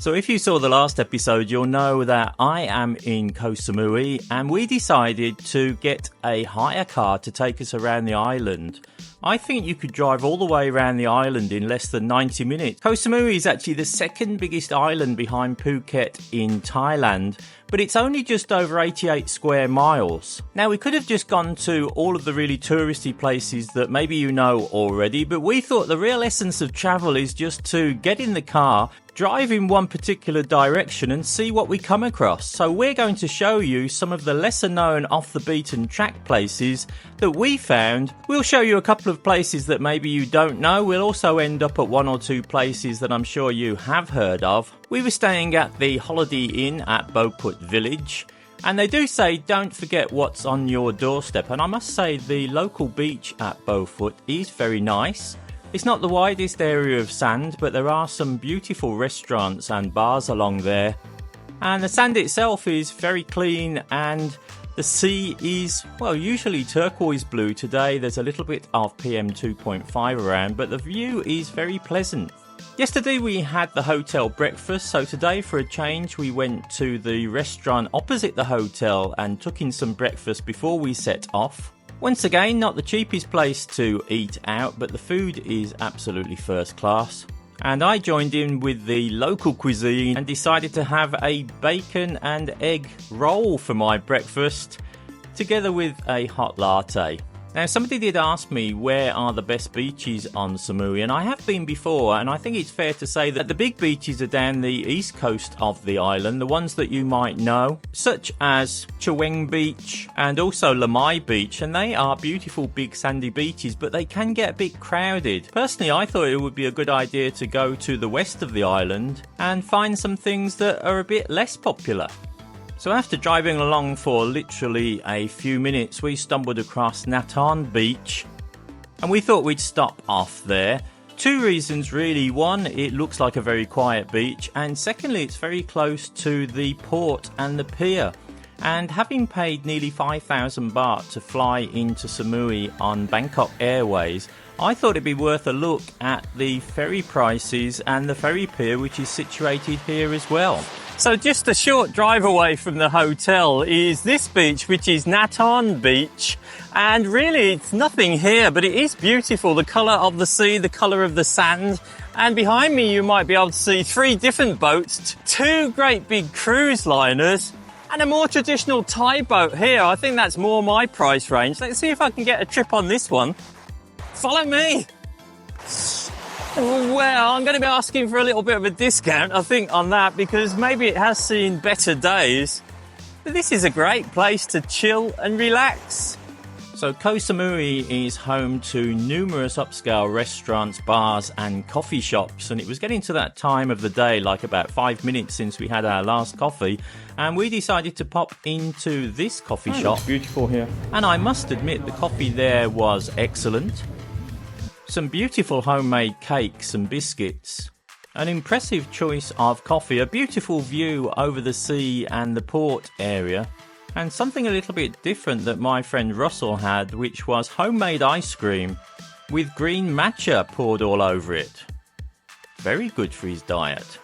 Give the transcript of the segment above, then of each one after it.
So if you saw the last episode, you'll know that I am in Koh Samui and we decided to get a hire car to take us around the island. I think you could drive all the way around the island in less than 90 minutes. Koh Samui is actually the second biggest island behind Phuket in Thailand, but it's only just over 88 square miles. Now, we could have just gone to all of the really touristy places that maybe you know already, but we thought the real essence of travel is just to get in the car, drive in one particular direction and see what we come across. So we're going to show you some of the lesser known off the beaten track places that we found. We'll show you a couple of places that maybe you don't know. We'll also end up at one or two places that I'm sure you have heard of. We were staying at the Holiday Inn at Boput Village, and they do say don't forget what's on your doorstep, and I must say the local beach at Boput is very nice. It's not the widest area of sand, but there are some beautiful restaurants and bars along there. And the sand itself is very clean and the sea is, well, usually turquoise blue. Today there's a little bit of PM 2.5 around, but the view is very pleasant. Yesterday we had the hotel breakfast, so today for a change we went to the restaurant opposite the hotel and took in some breakfast before we set off. Once again, not the cheapest place to eat out, but the food is absolutely first class. And I joined in with the local cuisine and decided to have a bacon and egg roll for my breakfast, together with a hot latte. Now, somebody did ask me where are the best beaches on Samui, and I have been before, and I think it's fair to say that the big beaches are down the east coast of the island, the ones that you might know, such as Chalong Beach and also Lamba Beach, and they are beautiful big sandy beaches, but they can get a bit crowded. Personally, I thought it would be a good idea to go to the west of the island and find some things that are a bit less popular. So after driving along for literally a few minutes, we stumbled across Natan Beach and we thought we'd stop off there. Two reasons really. One, it looks like a very quiet beach, and secondly, it's very close to the port and the pier. And having paid nearly 5,000 baht to fly into Samui on Bangkok Airways, I thought it'd be worth a look at the ferry prices and the ferry pier, which is situated here as well. So just a short drive away from the hotel is this beach, which is Natan Beach. And really it's nothing here, but it is beautiful. The colour of the sea, the colour of the sand. And behind me you might be able to see three different boats, two great big cruise liners, and a more traditional Thai boat here. I think that's more my price range. Let's see if I can get a trip on this one. Follow me. Well, I'm going to be asking for a little bit of a discount, I think, on that, because maybe it has seen better days. But this is a great place to chill and relax. So Koh Samui is home to numerous upscale restaurants, bars and coffee shops, and it was getting to that time of the day, like about 5 minutes since we had our last coffee, and we decided to pop into this coffee shop. It's beautiful here. And I must admit the coffee there was excellent. Some beautiful homemade cakes and biscuits, an impressive choice of coffee, a beautiful view over the sea and the port area, and something a little bit different that my friend Russell had, which was homemade ice cream with green matcha poured all over it. Very good for his diet.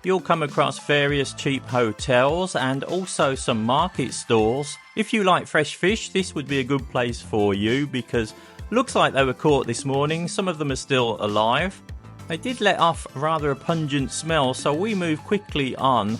You'll come across various cheap hotels and also some market stalls. If you like fresh fish, this would be a good place for you because looks like they were caught this morning. Some of them are still alive. They did let off rather a pungent smell, so we moved quickly on.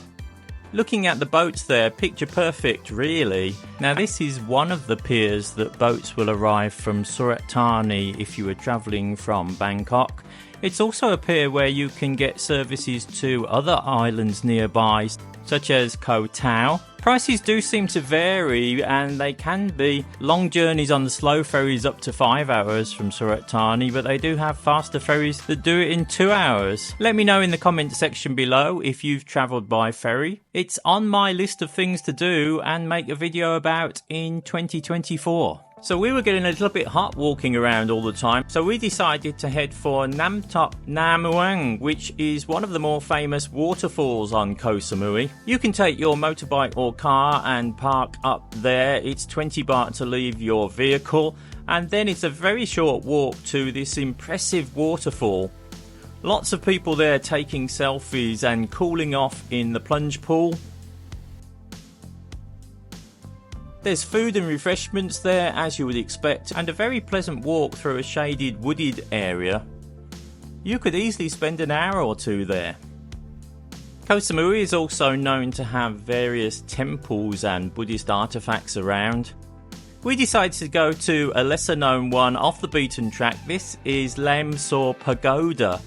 Looking at the boats there, picture perfect really. Now this is one of the piers that boats will arrive from Surat Thani if you were travelling from Bangkok. It's also a pier where you can get services to other islands nearby, such as Koh Tao. Prices do seem to vary, and they can be long journeys on the slow ferries up to 5 hours from Surat Thani, but they do have faster ferries that do it in 2 hours. Let me know in the comment section below if you've travelled by ferry. It's on my list of things to do and make a video about in 2024. So we were getting a little bit hot walking around all the time, so we decided to head for Namuang, which is one of the more famous waterfalls on Koh Samui. You can take your motorbike or car and park up there. It's 20 baht to leave your vehicle, and then it's a very short walk to this impressive waterfall. Lots of people there taking selfies and cooling off in the plunge pool. There's food and refreshments there as you would expect, and a very pleasant walk through a shaded wooded area. You could easily spend an hour or two there. Koh Samui is also known to have various temples and Buddhist artifacts around. We decided to go to a lesser known one off the beaten track. This is Lamba Pagoda,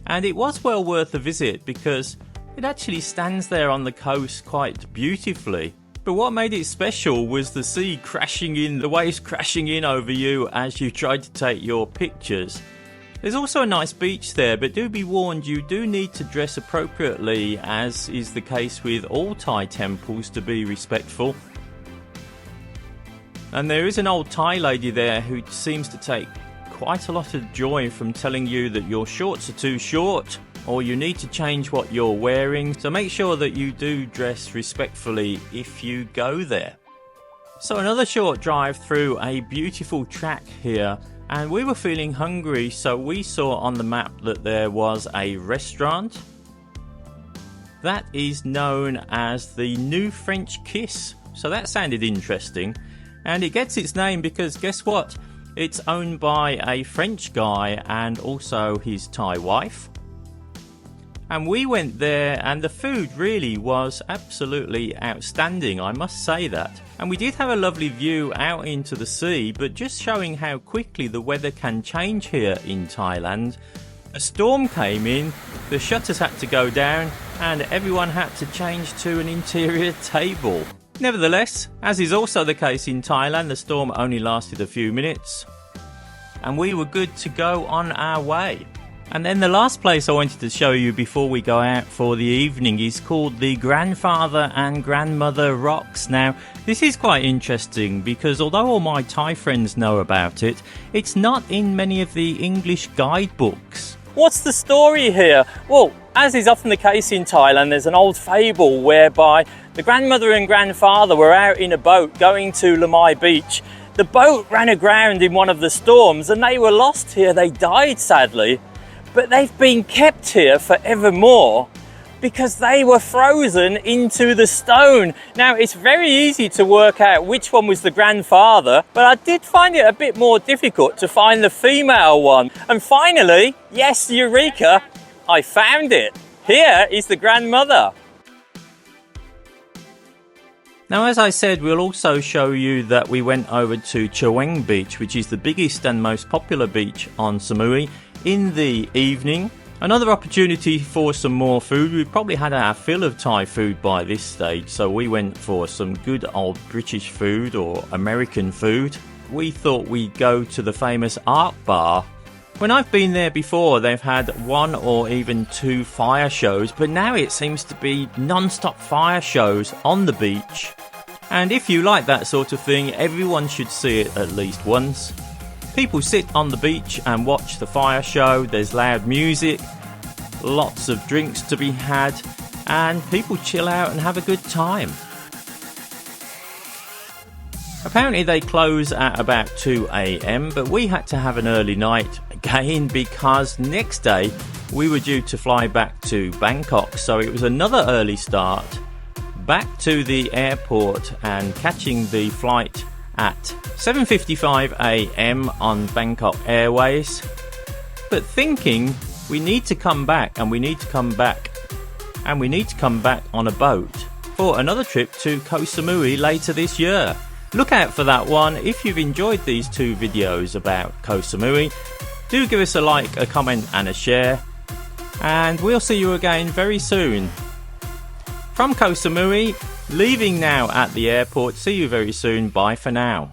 and it was well worth a visit because it actually stands there on the coast quite beautifully. But what made it special was the sea crashing in, the waves crashing in over you as you tried to take your pictures. There's also a nice beach there, but do be warned, you do need to dress appropriately, as is the case with all Thai temples, to be respectful. And there is an old Thai lady there who seems to take quite a lot of joy from telling you that your shorts are too short, or you need to change what you're wearing, so make sure that you do dress respectfully if you go there. So another short drive through a beautiful track here, and we were feeling hungry, so we saw on the map that there was a restaurant that is known as the New French Kiss. So that sounded interesting, and it gets its name because guess what? It's owned by a French guy and also his Thai wife. And we went there and the food really was absolutely outstanding, I must say that. And we did have a lovely view out into the sea, but just showing how quickly the weather can change here in Thailand. A storm came in, the shutters had to go down, and everyone had to change to an interior table. Nevertheless, as is also the case in Thailand, the storm only lasted a few minutes, and we were good to go on our way. And then the last place I wanted to show you before we go out for the evening is called the Grandfather and Grandmother Rocks. Now, this is quite interesting because although all my Thai friends know about it, it's not in many of the English guidebooks. What's the story here? Well, as is often the case in Thailand, there's an old fable whereby the grandmother and grandfather were out in a boat going to Lamba Beach. The boat ran aground in one of the storms and they were lost here. They died, sadly. But they've been kept here forevermore because they were frozen into the stone. Now, it's very easy to work out which one was the grandfather, but I did find it a bit more difficult to find the female one. And finally, yes, eureka, I found it. Here is the grandmother. Now, as I said, we'll also show you that we went over to Chalong Beach, which is the biggest and most popular beach on Samui, in the evening. Another opportunity for some more food. We probably had our fill of Thai food by this stage, so we went for some good old British food or American food. We thought we'd go to the famous Ark Bar. When I've been there before, they've had one or even two fire shows, but now it seems to be non-stop fire shows on the beach. And if you like that sort of thing, everyone should see it at least once. People sit on the beach and watch the fire show. There's loud music, lots of drinks to be had, and people chill out and have a good time. Apparently they close at about 2 AM, but we had to have an early night again because next day we were due to fly back to Bangkok, so it was another early start back to the airport and catching the flight at 7:55 AM on Bangkok Airways, but thinking we need to come back and we need to come back and we need to come back on a boat for another trip to Koh Samui later this year. Look out for that one. If you've enjoyed these two videos about Koh Samui, do give us a like, a comment and a share, and we'll see you again very soon. From Koh Samui, leaving now at the airport. See you very soon. Bye for now.